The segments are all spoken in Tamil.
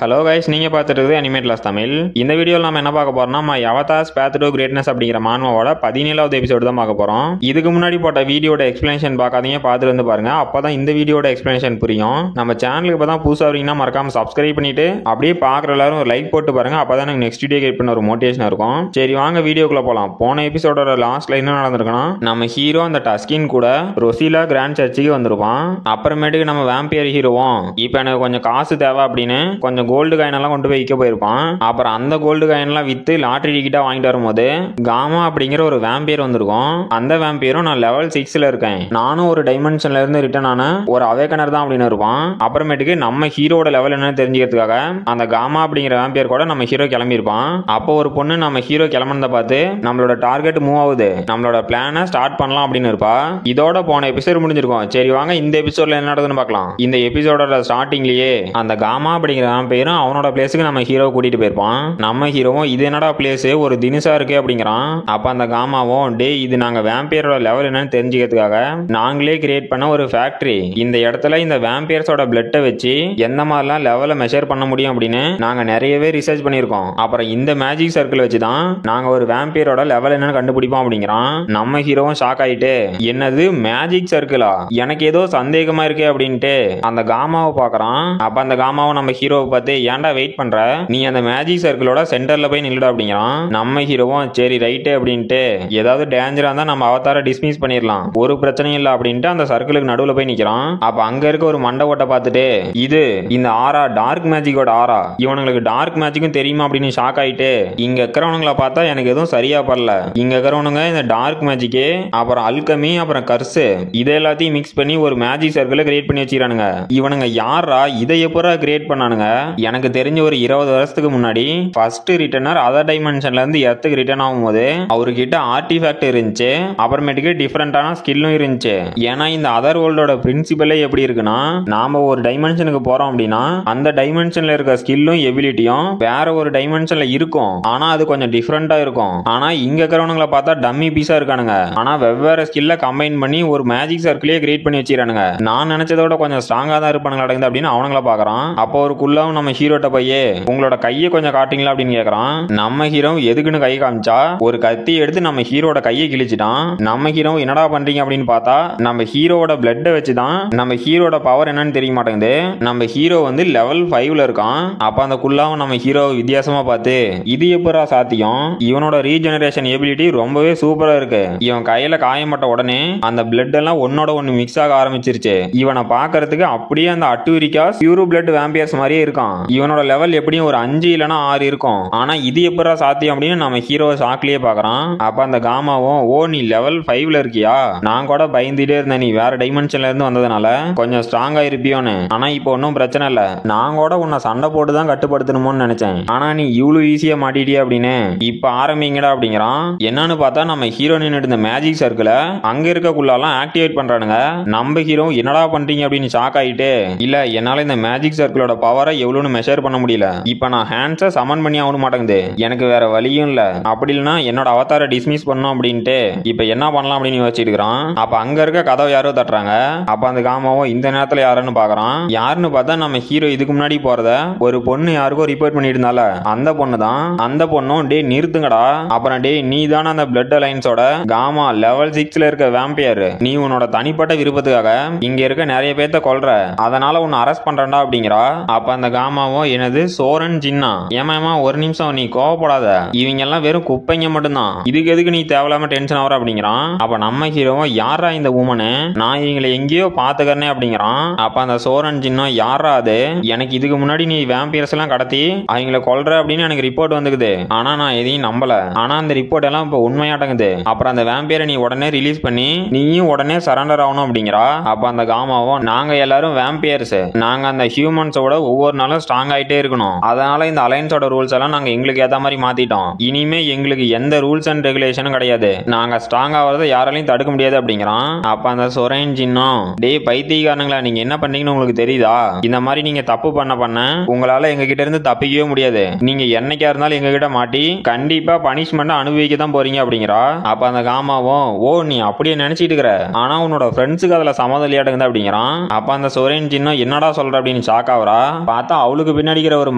ஹலோ கைஸ், நீங்கள் பார்த்துட்டு இருக்குது அனிமேட் கிளாஸ் தமிழ். இந்த வீடியோவில் நம்ம என்ன பார்க்க போறோம்னா அவதார்ஸ் பாத் டு கிரேட்னஸ் அப்படிங்கிற மான்வாவோட 17வது எபிசோடு தான் பார்க்க போகிறோம். இதுக்கு முன்னாடி போட்ட வீடியோட எக்ஸ்பிளேஷன் பார்க்காதீங்க, பார்த்துட்டு வந்து பாருங்க. அப்போ தான் இந்த வீடியோட எக்ஸ்பிளேஷன் புரியும். நம்ம சேனலுக்கு இப்போ தான் புதுசாக வரீங்கன்னா மறக்காம சப்ஸ்கிரைப் பண்ணிட்டு அப்படியே பார்க்குற எல்லாரும் ஒரு லைக் போட்டு பாருங்க. அப்போ தான் எனக்கு நெக்ஸ்ட் வீடியோ கேட் பண்ண ஒரு மோட்டிவேஷனாக இருக்கும். சரி வாங்க வீடியோக்குள்ள போகலாம். போன எபிசோடோட லாஸ்ட்ல என்ன நடந்திருக்குன்னா, நம்ம ஹீரோ அந்த டஸ்கின் கூட ரொசிலா கிராண்ட் சர்ச்சுக்கு வந்திருப்பான். அப்புறமேட்டுக்கு நம்ம வேம்பியர் ஹீரோவும் இப்போ எனக்கு கொஞ்சம் காசு தேவை அப்படின்னு கொஞ்சம் கோல்டு காயின் எல்லாம் கொண்டு போய் விற்க போயிருப்பான். அப்புறம் அந்த கோல்டு காயின் எல்லாம் வித்து லாட்டரி டிக்கெட்டா வாங்கிட்டு வரும்போது காமா அப்படிங்கிற ஒரு வேம்பியர் வந்திருக்கும். அந்த வேம்பியரும் நான் லெவல் 6ல இருக்கேன், நானும் ஒரு டைமென்ஷன்ல இருந்து ரிட்டர்ன் ஆன ஒரு அவேக்கனர் தான் அப்படின்னு இருப்பான். அப்புறமேட்டுக்கு நம்ம ஹீரோட லெவல் என்னன்னு தெரிஞ்சுக்கிறதுக்காக அந்த காமா அப்படிங்கிற வேம்பியர் கூட நம்ம ஹீரோ கிளம்பியிருப்பான். அப்போ ஒரு பொண்ணு நம்ம ஹீரோ கிளம்புனதை பார்த்து நம்மளோட டார்கெட் மூவ் ஆகுது, நம்மளோட பிளானை ஸ்டார்ட் பண்ணலாம் அப்படின்னு இருப்பா. இதோட போன எபிசோட் முடிஞ்சிருக்கும். சரி வாங்க இந்த எபிசோட்ல என்ன நடக்குதுன்னு பார்க்கலாம். இந்த எபிசோடோட ஸ்டார்டிங்லயே அந்த காமா அப்படிங்கிற வேம்பியரும் அவனோட பிளேஸுக்கு நம்ம ஹீரோ கூட்டிட்டு போயிருப்பான். நம்ம ஹீரோவும் இது என்னடா பிளேஸ் ஒரு தினுசா இருக்கு அப்படிங்கிறான். அப்ப அந்த காமாவும் டே இது நாங்க வேம்பியரோட லெவல் என்னன்னு தெரிஞ்சுக்கிறதுக்காக நாங்களே கிரியேட் பண்ண ஒரு ஃபேக்டரி, இந்த இடத்துல இந்த வேம்பியர்ஸோட பிளட்டை வச்சு எந்த மாதிரிலாம் லெவலை மெஷர் பண்ண முடியும் அப்படின்னு நாங்க நிறையவே ரிசர்ச் பண்ணியிருக்கோம். அப்புறம் இந்த மேஜிக் சர்க்கிள் வச்சு தான் நாங்க ஒரு வேம்பியரோட லெவல் என்னன்னு கண்டுபிடிப்போம் அப்படிங்கிறான். நம்ம ஹீரோவும் ஷாக் ஆயிட்டு என்னது மேஜிக் சர்க்கிளா, எனக்கு ஏதோ சந்தேகமா இருக்கு அப்படின்ட்டு அந்த காமாவை பாக்குறான். அப்ப அந்த காமாவை நம்ம ஹீரோவை பார்த்து ஏன்டா வெயிட் பண்ற, நீ அந்த மேஜிக் சர்க்கிளோட சென்டர்ல போய் நில்லுடா அப்படிங்கிறான். நம்ம ஹீரோவும் சரி ரைட்டு அப்படின்ட்டு ஏதாவது டேஞ்சரா இருந்தா நம்ம அவதார டிஸ்மிஸ் பண்ணிடலாம், ஒரு பிரச்சனையும் இல்ல அப்படின்ட்டு அந்த சர்க்கிளுக்கு நடுவுல போய் நிக்கிறான். அப்ப அங்க இருக்க ஒரு மண்டை ஓட்ட பார்த்துட்டு இது இந்த ஆரா டார்க் மேஜிக்கோட ஆரா, இவனுங்களுக்கு டார்க் மேஜிக்கும் தெரியுமா அப்படின்னு ஷாக் ஆயிட்டு இங்க இருக்கிறவனுங்களை பார்த்தா எனக்கு எதுவும் சரியா படல, இங்க இருக்கிறவனுங்க இந்த டார்க் மேஜிக்கு அப்புறம் அல்கமி அப்புறம் கர்ஸ் இதை எல்லாத்தையும் மிக்ஸ் பண்ணி ஒரு மேஜிக் சர்க்கிளை கிரியேட் பண்ணி வச்சிருக்கானுங்க. இவனுங்க யாரா இதை எப்பரா கிரியேட் பண்ணானுங்க, எனக்கு தெரிஞ்ச ஒரு 20 வருஷத்துக்கு முன்னாடி ஃபர்ஸ்ட் ரிட்டர்னர் அதர் டைமென்ஷன்ல இருந்து எர்த்துக்கு ரிட்டர்ன் ஆகும்போது அவர்கிட்ட ஆர்டிஃபேக்ட் இருந்துச்சு, அப்புறமேட்டுக்கு டிஃபரெண்டான ஸ்கில்லும் இருந்துச்சு. ஏன்னா இந்த அதர் வேர்ல்டோட பிரின்சிபலே எப்படி இருக்குன்னா, நாம ஒரு டைமென்ஷனுக்கு போறோம் அப்படின்னா அந்த டைமென்ஷன்ல இருக்க ஸ்கில்லும் எபிலிட்டியும் வேற ஒரு டைமென்ஷன்ல இருக்கும், ஆனா அது கொஞ்சம் டிஃபரெண்டா இருக்கும். ஆனா இங்க இருக்கிறவனுங்களை பார்த்தா டம்மி பீஸா இருக்கானுங்க, ஆனா வெவ்வேறு ஸ்கில்ல கம்பைன் பண்ணி ஒரு மேஜிக் சர்க்கிளே கிரியேட் பண்ணி வச்சிருக்கானுங்க. நான் நினைச்சதோட கொஞ்சம் ஸ்ட்ராங்கா தான் இருப்பானுங்க அப்படின்னு அவனுங்கள பாக்குறான். அப்போ ஒரு குள்ளாவும் நம்ம ஹீரோட்ட பையே உங்களோட கையை கொஞ்சம் காட்டுங்களா அப்படின்னு கேக்குறான். நம்ம ஹீரோ எதுக்குன்னு கை காமிச்சா ஒரு கத்தி எடுத்து நம்ம ஹீரோட கையை கிழிச்சிட்டான். நம்ம ஹீரோ என்னடா பண்றீங்க அப்படின்னு பார்த்தா நம்ம ஹீரோட பிளட்டை வச்சுதான் நம்ம ஹீரோட பவர் என்னன்னு தெரிய மாட்டேங்குது. நம்ம ஹீரோ வந்து லெவல் 5ல இருக்கான். அப்ப அந்த குள்ளாவும் நம்ம ஹீரோ வித்தியாசமா பார்த்து இது எப்பரா சாத்தியம், இவனோட ரீஜெனரேஷன் எபிலிட்டி ரொம்பவே சூப்பரா இருக்கு, இவன் கையில காயப்பட்ட உடனே அந்த பிளட் எல்லாம் ஒன்னோட ஒன்னு மிக்ஸ் ஆக ஆரம்பிச்சிருச்சு, இவனை பாக்குறதுக்கு அப்படியே அந்த அட்டூரிக்கா பியூர் பிளட் வேம்பியர்ஸ் மாதிரியே இருக்கான், இவனோட லெவல் எப்படியும் ஒரு 5 இல்லனா 6 இருக்கும், ஆனா இது எப்பரா சாத்தியம் அப்படின்னு நம்ம ஹீரோ ஷாக்லயே பாக்குறான். அப்ப அந்த காமாவும் ஓ நீ லெவல் 5ல இருக்கியா, நான் கூட பயந்துட்டே இருந்தேன் நீ வேற டைமென்ஷன்ல இருந்து வந்ததுனால கொஞ்சம் ஸ்ட்ராங்கா இருப்பியோன்னு, ஆனா இப்போ ஒன்னும் பிரச்சனை இல்ல, நான் கூட உன்னை சண்டை போட்டு தான் கட்டுப்படுத்தணுமோன்னு நினைச்சேன், ஆனா நீ இவ்வளவு ஈஸியா மாட்டிட்டியா அப்படின்னு இப்ப ஆரம்பிங்கடா அப்படிங்கிறான். என்னன்னு பார்த்தா நம்ம ஹீரோ நின்னுட்டு இந்த மேஜிக் சர்க்கிள அங்க இருக்கக்குள்ளாலாம் ஆக்டிவேட் பண்றானுங்க. நம்ம ஹீரோ என்னடா பண்றீங்க அப்படின்னு ஷாக் ஆயிட்டு இல்ல என்னால இந்த மேஜிக் சர்க்கிளோட பவரை எவ்வளவுன்னு மெஷர் பண்ண முடியல, இப்ப நான் ஹேண்ட்ஸை சமன் பண்ணி ஆகணும் மாட்டேங்குது, எனக்கு வேற வழியும் இல்ல, அப்படி இல்லைன்னா என்னோட அவதாரை டிஸ்மிஸ் பண்ணும் அப்படின்ட்டு இப்ப என்ன பண்ணலாம் அப்படின்னு யோசிச்சுட்டு இருக்கிறான். அப்ப அங்க இருக்க கதவை யாரோ தட்டுறாங்க. அப்ப அந்த காமாவும் இந்த நேரத்துல யாருன்னு பாக்குறான். யாருன்னு பார்த்தா நம்ம ஹீரோ இதுக்கு முன்னாடி போறத ஒரு பொண்ணு யாருக்கோ ரிப்போர்ட் பண்ணிட்டு இருந்தால அந்த பொண்ணு தான். அந்த பொண்ணும் டே நிறுத்துங்கடா, அப்புறம் டே நீ தானே அந்த பிளட் அலைன்ஸோட காமா லெவல் 6ல இருக்க வேம்பியர், நீ உன்னோட தனிப்பட்ட விருப்பத்துக்காக இங்க இருக்க நிறைய பேர்த்த கொல்ற, அதனால உன்னை அரெஸ்ட் பண்றேன்டா அப்படிங்கிறா. அப்ப அந்த காமாவும் எனது சோரன் ஜின்னா ஏமாமா ஒரு நிமிஷம் நீ கோவப்படாத, இவங்க எல்லாம் வெறும் குப்பைங்க மட்டும்தான், இதுக்கு எதுக்கு நீ தேவையில்லாம டென்ஷன் ஆகிற அப்படிங்கிறான். அப்ப நம்ம ஹீரோவும் யாரா இந்த உமனு, நான் இவங்களை எங்கேயோ பாத்துக்கிறனே அப்படிங்கிறான். அப்ப அந்த சோரன் ஜின்னா யாரா அது, எனக்கு இதுக்கு முன்னாடி நீ வேம்பியர்ஸ் எல்லாம் கடத்தி அவங்களை கொல்ற அப்படின்னு எனக்கு ரிப்போர்ட் வந்துக்குது, ஆனா நான் எதையும் நம்பல, ஆனா அந்த ரிப்போர்ட் எல்லாம் இப்ப உண்மையாட்டங்குது, அப்புறம் அந்த வேம்பியரை நீ உடனே ரிலீஸ் பண்ணி நீயும் உடனே சரண்டர் ஆகணும் அப்படிங்கிறா. அப்ப அந்த காமாவும் நாங்க எல்லாரும் வேம்பியர்ஸ், நாங்க அந்த ஹியூமன்ஸோட ஒவ்வொரு நாளும் ஸ்ட்ராங் ஆயிட்டே இருக்கணும், அதனால இந்த அலைன்ஸோட ரூல்ஸ் எல்லாம் நாங்க எங்களுக்கு ஏத்த மாதிரி மாத்திட்டோம், இனிமே எங்களுக்கு எந்த ரூல்ஸ் அண்ட் ரெகுலேஷனும் கிடையாது, நாங்க ஸ்ட்ராங் ஆகிறத யாராலையும் தடுக்க முடியாது அப்படிங்கிறான். அப்ப அந்த சொரேன் ஜின்னும் டே பைத்தியக்காரங்களா நீங்க என்ன பண்ணீங்கன்னு உங்களுக்கு தெரியுதா, இந்த மாதிரி நீங்க தப்பு பண்ண உங்களால எங்க கிட்ட இருந்து தப்பிக்கவே முடியாது, நீங்க என்னைக்கா இருந்தாலும் எங்க கிட்ட மாட்டி கண்டிப்பா பனிஷ்மெண்ட் அனுபவிக்க தான் போறீங்க அப்படிங்கிறா. அப்ப அந்த காமாவும் ஓ நீ அப்படியே நினைச்சிட்டு இருக்கிற, ஆனா உன்னோட ஃப்ரெண்ட்ஸுக்கு அதுல சம்மதம் இல்லையாட்டுங்க அப்படிங்கிறான். அப்ப அந்த சொரேன் ஜின்னும் என்னடா சொல்ற அப்படின்னு ஷாக் ஆகுறா. பார்த்தா அவளுக்கு பின்னாடிக்கிற ஒரு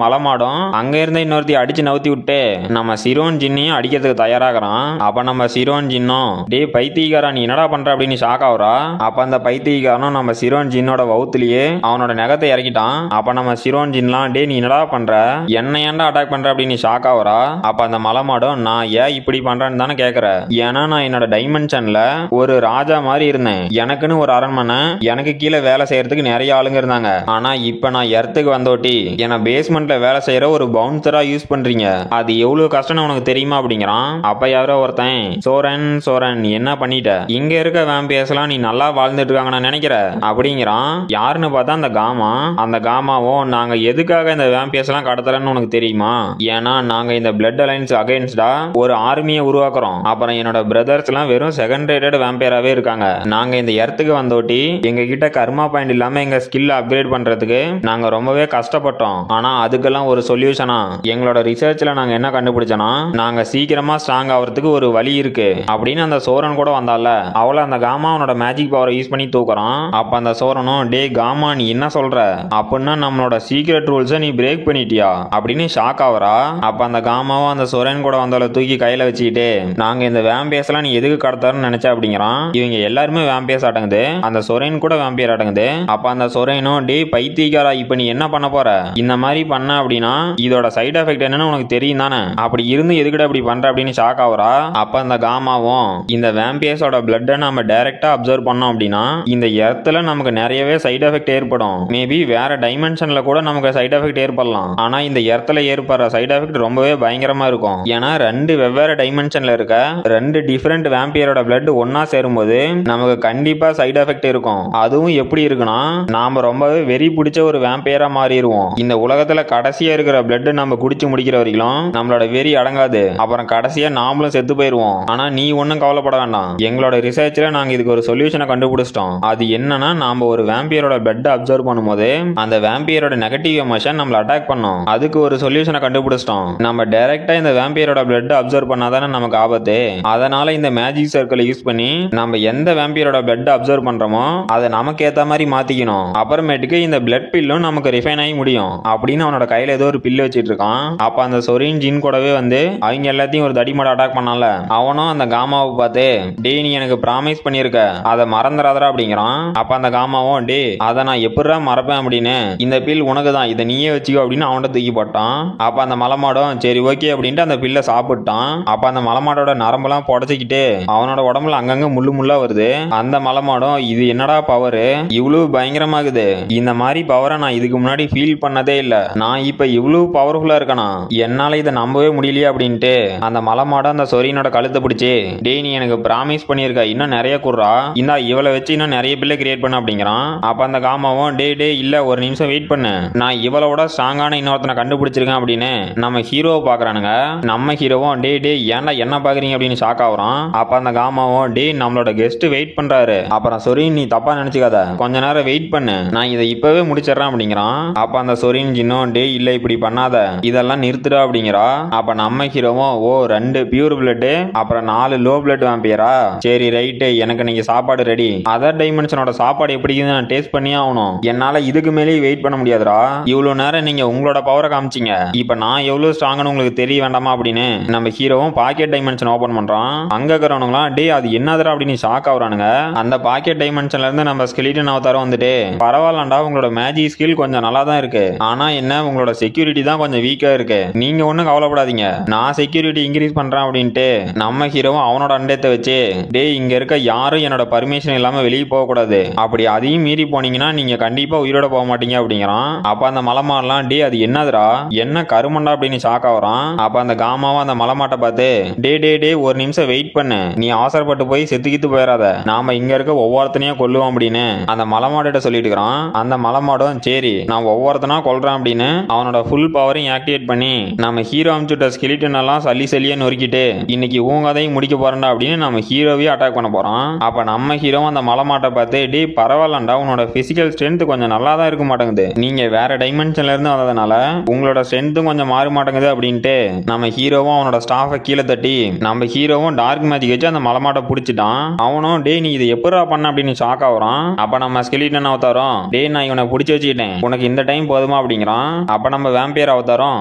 மலமாடும் அங்க இருந்த இன்னொருத்தி அடிச்சு நவுத்தி விட்டு நம்ம சிரோன் ஜின்னையும் அடிக்கிறதுக்கு தயாராகிறான். அப்ப நம்ம சிரோன் ஜின்னும் டே பைத்தியக்காரா நீ என்னடா பண்ற அப்படின்னு ஷாக் ஆகுறா. அப்ப அந்த பைத்தியக்காரனும் நம்ம சிரோன் ஜின்னோட வவுத்துலயே அவனோட நகத்தை இறக்கிட்டான். அப்ப நம்ம சிரோன் ஜின்லாம் டே நீ என்னடா பண்ற என்ன ஏன்டா அட்டாக் பண்ற அப்படின்னு ஷாக் ஆகுறா. அப்ப அந்த மலமாடும் நான் ஏன் இப்படி பண்றேன்னு தானே கேக்குற. ஏன்னா நான் என்னோட டைமென்ஷன்ல ஒரு ராஜா மாதிரி இருந்தேன். எனக்குன்னு ஒரு அரண்மனை, எனக்கு கீழே வேலை செய்யறதுக்கு நிறைய ஆளுங்க இருந்தாங்க. ஆனா இப்ப நான் எர்த்துக்கு வந்தோட்டி என்ன பேஸ்மெண்ட்ல வேலை செய்யற ஒரு பவுன்சரா யூஸ் பண்றீங்க. அது எவ்வளவு கஷ்டம்னு உனக்கு தெரியுமா அப்படிங்கிறான். அப்ப யாரோ ஒருத்தன் சோரன் நீ என்ன பண்ணிட்ட, இங்க இருக்க வேம்பியர்ஸ்லாம் நீ நல்லா வாழ்ந்துட்டு இருக்காங்க நான் நினைக்கிற அப்படிங்கிறான். யாருன்னு பார்த்தா அந்த காமா. அந்த காமாவும் நாங்க எதுக்காக இந்த வேம்பியர்ஸ் எல்லாம் கடத்தலன்னு உனக்கு தெரியுமா, ஏன்னா நாங்க இந்த பிளட் அலைன்ஸ் அகைன்ஸ்டா ஒரு ஆர்மியை உருவாக்குறோம். அப்புறம் என்னோட பிரதர்ஸ் எல்லாம் வெறும் செகண்ட் ரேட்டட் வேம்பியராவே இருக்காங்க. நாங்க இந்த எர்த்துக்கு வந்தோட்டி எங்க கிட்ட கர்மா பாயிண்ட் இல்லாம எங்க ஸ்கில் அப்கிரேட் பண்றதுக்கு நாங்க ரொம்பவே கஷ்டப்பட்டோம். ஆனா அதுக்கெல்லாம் ஒரு சொல்யூஷனா எங்களோட ரிசர்ச்ல நாங்க என்ன கண்டுபிடிச்சோம்னா நாங்க சீக்கிரமா ஸ்ட்ராங் ஆகிறதுக்கு ஒரு வழி இருக்கு அப்படின்னு அந்த சோரன் கூட வந்தால அவளை அந்த காமா அவனோட மேஜிக் பவரை யூஸ் பண்ணி தூக்குறான். அப்ப அந்த சோரனும் டே காமா நீ என்ன சொல்ற அப்படின்னா நம்மளோட சீக்ரெட் ரூல்ஸை நீ பிரேக் பண்ணிட்டியா அப்படின்னு ஷாக் ஆவரா. அப்ப அந்த காமாவும் அந்த சோரன் கூட வந்தால தூக்கி கையில வச்சுக்கிட்டு நாங்க இந்த வேம்பியர்ஸ் எல்லாம் நீ எதுக்கு கடத்தாருன்னு நினைச்ச அப்படிங்கிறான். இவங்க எல்லாருமே வேம்பியர்ஸ் அடங்குது, அந்த சொரேன் கூட வேம்பியர் அடங்குது. அப்ப அந்த சொரேனும் டே பைத்தியக்காரா இப்ப நீ என்ன பண்ண போற, இந்த மாதிரி பண்ண அப்படின்னா இதோட சைடு எஃபெக்ட் என்னன்னு உனக்கு தெரியும் தானே, அப்படி இருந்து எதுக்கிட்ட அப்படி பண்ற அப்படின்னு ஷாக் ஆகுறா. அப்ப அந்த காமாவும் இந்த வேம்பியர்ஸோட பிளட்டை நம்ம டைரக்டா அப்சர்வ் பண்ணோம் அப்படின்னா இந்த எர்த்ல நமக்கு நிறையவே சைடு எஃபெக்ட் ஏற்படும். மேபி வேற டைமென்ஷன்ல கூட நமக்கு சைடு எஃபெக்ட் ஏற்படலாம். ஆனா இந்த எர்த்ல ஏற்படுற சைடு எஃபெக்ட் ரொம்பவே பயங்கரமா இருக்கும். ஏன்னா ரெண்டு வெவ்வேறு டைமென்ஷன்ல இருக்க ரெண்டு டிஃபரெண்ட் வேம்பியரோட பிளட் ஒன்னா சேரும்போது நமக்கு கண்டிப்பா சைடு எஃபெக்ட் இருக்கும். அதுவும் எப்படி இருக்குன்னா நாம ரொம்பவே வெறி பிடிச்ச ஒரு வேம்பியரா மாறிடுவோம். இந்த உலகத்துல கடைசியா இருக்கிற பிளட் நம்ம குடிச்சு முடிக்கிற வரைக்கும் நம்மளோட வெறி அடங்காது. அப்புறம் கடைசியா நாமளும் செத்து போயிருவோம். ஆனா நீ ஒன்னும் கவலைப்பட வேண்டாம், எங்களோட ரிசர்ச்ல நாங்க இதுக்கு ஒரு சொல்யூஷனை கண்டுபிடிச்சிட்டோம். அது என்னன்னா நாம ஒரு வேம்பியரோட பிளட் அப்சர்வ் பண்ணும்போது அந்த வேம்பியரோட நெகட்டிவ் எமோஷன் நம்மள அட்டாக் பண்ணும். அதுக்கு ஒரு சொல்யூஷனை கண்டுபிடிச்சிட்டோம். நம்ம டைரக்டா இந்த வேம்பியரோட பிளட் அப்சர்வ் பண்ணாதானே நமக்கு ஆபத்து. அதனால இந்த மேஜிக் சர்க்கிளை யூஸ் பண்ணி நம்ம எந்த வேம்பியரோட பிளட் அப்சர்வ் பண்றோமோ அதை நமக்கு ஏத்த மாதிரி மாத்திக்கணும். அப்புறமேட்டுக்கு இந்த பிளட் பில்லும் நமக்கு ரிஃபைன் ஆகி முடியும் அப்படின்னு அவனோட கையில ஏதோ ஒரு பில்லு வச்சிட்டு இருக்கான். அப்ப அந்த சொரீன் ஜின் கூடவே வந்து அவங்க எல்லாத்தையும் ஒரு தடிமட அட்டாக் பண்ணால அவனும் அந்த காமாவை பார்த்து டே நீ எனக்கு ப்ராமிஸ் பண்ணிருக்க அதை மறந்துடாதரா அப்படிங்கிறான். அப்ப அந்த காமாவும் டே அதை நான் எப்படா மறப்பேன் அப்படின்னு, இந்த பில் உனக்கு தான் இதை நீயே வச்சுக்கோ அப்படின்னு அவன்கிட்ட தூக்கி போட்டான். அப்ப அந்த மலமாடும் சரி ஓகே அப்படின்ட்டு அந்த பில்லை சாப்பிட்டான். அப்ப அந்த மலமாடோட நரம்பெல்லாம் புடச்சிக்கிட்டு அவனோட உடம்புல அங்கங்க முள்ளு முள்ளா வருது. அந்த மலமாடும் இது என்னடா பவர் இவ்வளவு பயங்கரமாகுது, இந்த மாதிரி பவரை நான் இதுக்கு முன்னாடி ஃபீல் பண்ணதே இல்ல, நான் இப்ப இவ்வளவு பவர்ஃபுல்லா இருக்கனா, என்னால இதை நம்பவே முடியலையே அப்படின்ட்டு அந்த மலமாடம் அந்த சொரீனோட கழுத்தை பிடிச்சி டே நீ எனக்கு ப்ராமிஸ் பண்ணிருக்க இன்னும் நிறைய குடுறா, இந்த இவளை வச்சு இன்னும் நிறைய பிள்ளை கிரியேட் பண்ண அப்படிங்கிறான். அப்ப அந்த காமாவும் டே டே இல்ல ஒரு நிமிஷம் வெயிட் பண்ணு, நான் இவளோட ஸ்ட்ராங்கான இன்னொருத்தனை கண்டுபிடிச்சிருக்கேன் அப்படின்னு நம்ம ஹீரோவை பாக்குறானுங்க. நம்ம ஹீரோவும் டே டே ஏன்டா என்ன பாக்குறீங்க அப்படின்னு ஷாக் ஆகுறான். அப்ப அந்த காமாவும் டே நம்மளோட கெஸ்ட் வெயிட் பண்றாரு, அப்புறம் சொரீன் நீ தப்பா நினைச்சுக்காத கொஞ்ச நேரம் வெயிட் பண்ணு, நான் இதை இப்பவே முடிச்சிடறேன் அப்படிங்கிறான். அப்ப அந்த சொரீன் ஜின்னும் டே இல்ல இப்படி பண்ணாத இதெல்லாம் நிறுத்துடா அப்படிங்கிறா. அப்ப நம்ம ஹீரோவும் ஓ 2 பியூர் பிளட் அப்புறம் 4 லோ பிளட் வாம்பியரா, சரி ரைட்டு எனக்கு நீங்க சாப்பாடு ரெடி, அதர் டைமென்ஷனோட சாப்பாடு எப்படி நான் டேஸ்ட் பண்ணி ஆகணும், என்னால இதுக்கு மேலே வெயிட் பண்ண முடியாதுடா, இவ்வளவு நேரம் நீங்க உங்களோட பவரை காமிச்சிங்க, இப்ப நான் எவ்வளவு ஸ்ட்ராங்னு உங்களுக்கு தெரிய வேண்டாமா அப்படின்னு நம்ம ஹீரோவும் பாக்கெட் டைமென்ஷன் ஓபன் பண்றான். அங்க இருக்கிறவனுங்களாம் டே அது என்னதுடா அப்படின்னு ஷாக் ஆகுறானுங்க. அந்த பாக்கெட் டைமென்ஷன்ல இருந்து நம்ம ஸ்கெலிட்டன் அவதாரம் வந்துட்டு பரவாயில்லண்டா உங்களோட மேஜிக் ஸ்கில் கொஞ்சம் நல்லா தான் இருக்கு, ஆனா என்ன உங்களோட செக்யூரிட்டி தான் கொஞ்சம் வீக்கா இருக்கு, நீங்க ஒண்ணும் கவலைப்படாதீங்க நான் செக்யூரிட்டி இன்க்ரீஸ் பண்றேன் அப்படின்ட்டு நம்ம ஹீரோவும் அவனோட அண்டத்தை வச்சு டே இங்க இருக்க யாரும் என்னோட பர்மிஷன் இல்லாம வெளியே போக கூடாது, அப்படி அதையும் மீறி போனீங்கன்னா நீங்க கண்டிப்பா உயிரோட போக மாட்டீங்க அப்படிங்கிறான். அப்ப அந்த மலமாடலாம் டே அது என்னதுடா என்ன கருமண்டா அப்படின்னு ஷாக் ஆகுறான். அப்ப அந்த காமாவும் அந்த மலமாட்டை பார்த்து டே டே டே ஒரு நிமிஷம் வெயிட் பண்ணு, நீ அவசரப்பட்டு போய் செத்துக்கிட்டு போயிடாத, நாம இங்க இருக்க ஒவ்வொருத்தனையும் கொல்லுவோம் அப்படின்னு அந்த மலமாடிட்ட சொல்லிட்டு இருக்கிறான். அந்த மலமாடும் சரி நான் ஒவ்வொருத்தனா கொல்றேன் அப்படின்னு அவனோட ஃபுல் பவரையும் ஆக்டிவேட் பண்ணி நம்ம ஹீரோ அமிச்சுட்ட ஸ்கெலிட்டன் எல்லாம் சல்லியே நொறுக்கிட்டு இன்னைக்கு ஊங்காதையும் முடிக்க போறேன்டா அப்படின்னு நம்ம ஹீரோவே அட்டாக் பண்ண போறான். அப்ப நம்ம ஹீரோ அந்த மலமாட்டை பார்த்து டே பரவாயில்லண்டா உன்னோட பிசிக்கல் ஸ்ட்ரென்த் கொஞ்சம் நல்லா தான் இருக்க மாட்டேங்குது, நீங்க வேற டைமென்ஷன்ல இருந்து வந்ததுனால உங்களோட ஸ்ட்ரென்த்தும் கொஞ்சம் மாற மாட்டேங்குது அப்படின்ட்டு நம்ம ஹீரோவும் அவனோட ஸ்டாஃபை கீழே தட்டி நம்ம ஹீரோவும் டார்க் மேஜிக் வச்சு அந்த மலமாட்டை பிடிச்சிட்டான். அவனும் டே நீ இதை எப்படா பண்ண அப்படின்னு ஷாக் ஆகுறான். அப்ப நம்ம ஸ்கெலிட்டன் அவதாரம் டே நான் இவனை பிடிச்சி வச்சுக்கிட்டேன், உனக்கு இந்த டைம் போதும் போதுமா அப்படிங்கிறான். அப்ப நம்ம வேம்பியர் அவதாரம்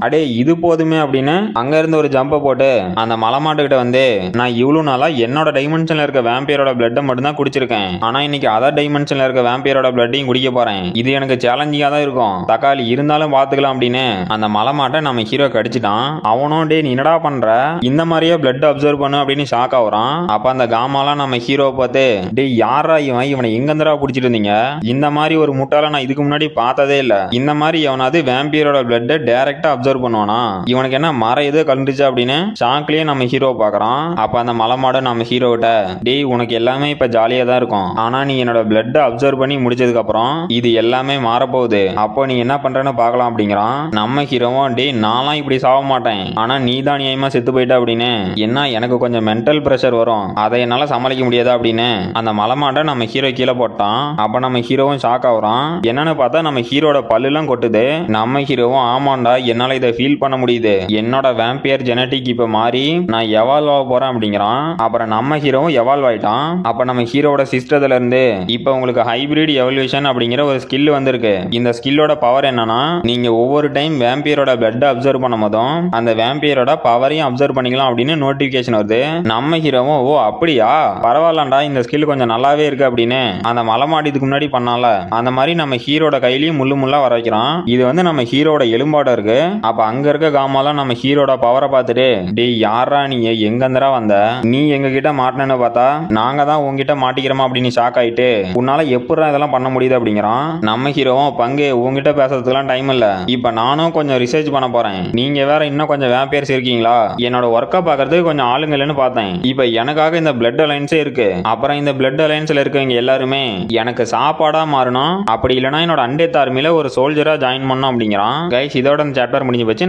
அடே இது போதுமே அப்படின்னு அங்க இருந்து ஒரு ஜம்ப போட்டு அந்த மலைமாட்டு கிட்ட வந்து நான் இவ்வளவு நாளா என்னோட டைமென்ஷன்ல இருக்க வேம்பியரோட பிளட்டை மட்டும் தான் குடிச்சிருக்கேன். ஆனா இன்னைக்கு அதர் டைமென்ஷன்ல இருக்க வேம்பியரோட பிளட்டையும் குடிக்க போறேன். இது எனக்கு சேலஞ்சிங்கா தான் இருக்கும். தக்காளி இருந்தாலும் பாத்துக்கலாம் அப்படின்னு அந்த மலைமாட்டை நம்ம ஹீரோ கடிச்சிட்டான். அவனும் டே நீ என்னடா பண்ற, இந்த மாதிரியே பிளட் அப்சர்வ் பண்ணு அப்படின்னு ஷாக் ஆகுறான். அப்ப அந்த காமாலாம் நம்ம ஹீரோ பார்த்து டே யாரா இவனை எங்கந்தரா பிடிச்சிட்டு இருந்தீங்க, இந்த மாதிரி ஒரு முட்டாள நான் இதுக்கு முன்னாடி பார்த்ததே இல்ல. இந்த மாதிரி எவனாவது வேம்பியரோட பிளட் டைரக்டா அப்சர்வ் பண்ணுவானா, இவனுக்கு என்ன மர எது கலந்துச்சு அப்படின்னு ஷாக்லயே நம்ம ஹீரோ பாக்குறான். அப்ப அந்த மலைமாடு நம்ம ஹீரோ கிட்ட டேய் உனக்கு எல்லாமே இப்ப ஜாலியா தான் இருக்கும், ஆனா நீ என்னோட பிளட் அப்சர்வ் பண்ணி முடிச்சதுக்கு அப்புறம் இது எல்லாமே மாறப்போகுது, அப்போ நீ என்ன பண்றன்னு பாக்கலாம் அப்படிங்கிறான். நம்ம ஹீரோவும் டேய் நான்லாம் இப்படி சாக மாட்டேன், ஆனா நீ தான் நியாயமா செத்து போயிட்ட அப்படின்னு என்ன எனக்கு கொஞ்சம் மென்டல் பிரஷர் வரும், அதை என்னால சமாளிக்க முடியாதா அப்படின்னு அந்த மலைமாட்டை நம்ம ஹீரோ கீழே போட்டான். அப்ப நம்ம ஹீரோவும் ஷாக் ஆகுறான். என்னன்னு பார்த்தா நம்ம ஹீரோட பல்லுலாம் கொட்டுது. நம்ம ஹீரோவும் ஆமாண்டா என்னால இதை ஃபீல் பண்ண முடியுது, என்னோட வேம்பியர் ஜெனடிக் இப்ப மாறி நான் எவால்வ் ஆக போறேன் அப்படிங்கிறான். அப்புறம் நம்ம ஹீரோவும் எவால்வ் ஆயிட்டான். அப்ப நம்ம ஹீரோட சிஸ்டத்துல இருந்து இப்ப உங்களுக்கு ஹைபிரிட் எவல்யூஷன் அப்படிங்கிற ஒரு ஸ்கில் வந்திருக்கு. இந்த ஸ்கில்லோட பவர் என்னன்னா நீங்க ஒவ்வொரு டைம் வேம்பியரோட பிளட் அப்சர்வ் பண்ணும் போதும் அந்த வேம்பியரோட பவரையும் அப்சர்வ் பண்ணிக்கலாம் அப்படின்னு நோட்டிபிகேஷன் வருது. நம்ம ஹீரோவும் ஓ அப்படியா பரவாயில்லண்டா இந்த ஸ்கில் கொஞ்சம் நல்லாவே இருக்கு அப்படின்னு அந்த மலைமாடி இதுக்கு முன்னாடி பண்ணால அந்த மாதிரி நம்ம ஹீரோட கையிலயும் முள்ளு முள்ளா வர வைக்கிறான். இது வந்து நம்ம ஹீரோட எலும்பாட இருக்கு. அப்ப அங்க இருக்க காமாலாம் நம்ம ஹீரோட பவரை பார்த்துட்டு டேய் யாரா நீ எங்கந்தரா வந்த, நீ எங்க கிட்ட மாட்டினு பார்த்தா நாங்க தான் உங்ககிட்ட மாட்டிக்கிறோமா அப்படின்னு ஷாக் ஆயிட்டு உன்னால எப்படா இதெல்லாம் பண்ண முடியுது அப்படிங்கிறான். நம்ம ஹீரோவும் பங்கு உங்ககிட்ட பேசுறதுக்குலாம் டைம் இல்ல, இப்ப நானும் கொஞ்சம் ரிசர்ச் பண்ண போறேன், நீங்க வேற இன்னும் கொஞ்சம் வேம்பியர்ஸ் இருக்கீங்களா, என்னோட ஒர்க்கை பாக்குறதுக்கு கொஞ்சம் ஆளுங்க இல்லைன்னு பார்த்தேன், இப்ப எனக்காக இந்த பிளட் அலைன்ஸே இருக்கு, அப்புறம் இந்த பிளட் அலைன்ஸ்ல இருக்கவங்க எல்லாருமே எனக்கு சாப்பாடா மாறணும், அப்படி இல்லைன்னா என்னோட அண்டேத் ஆர்மியில ஒரு சோல்ஜரா ஜாயின் பண்ணணும் அப்படிங்கிறான். கைஸ் இதோட இந்த சாப்டர் முடிஞ்சு போச்சு.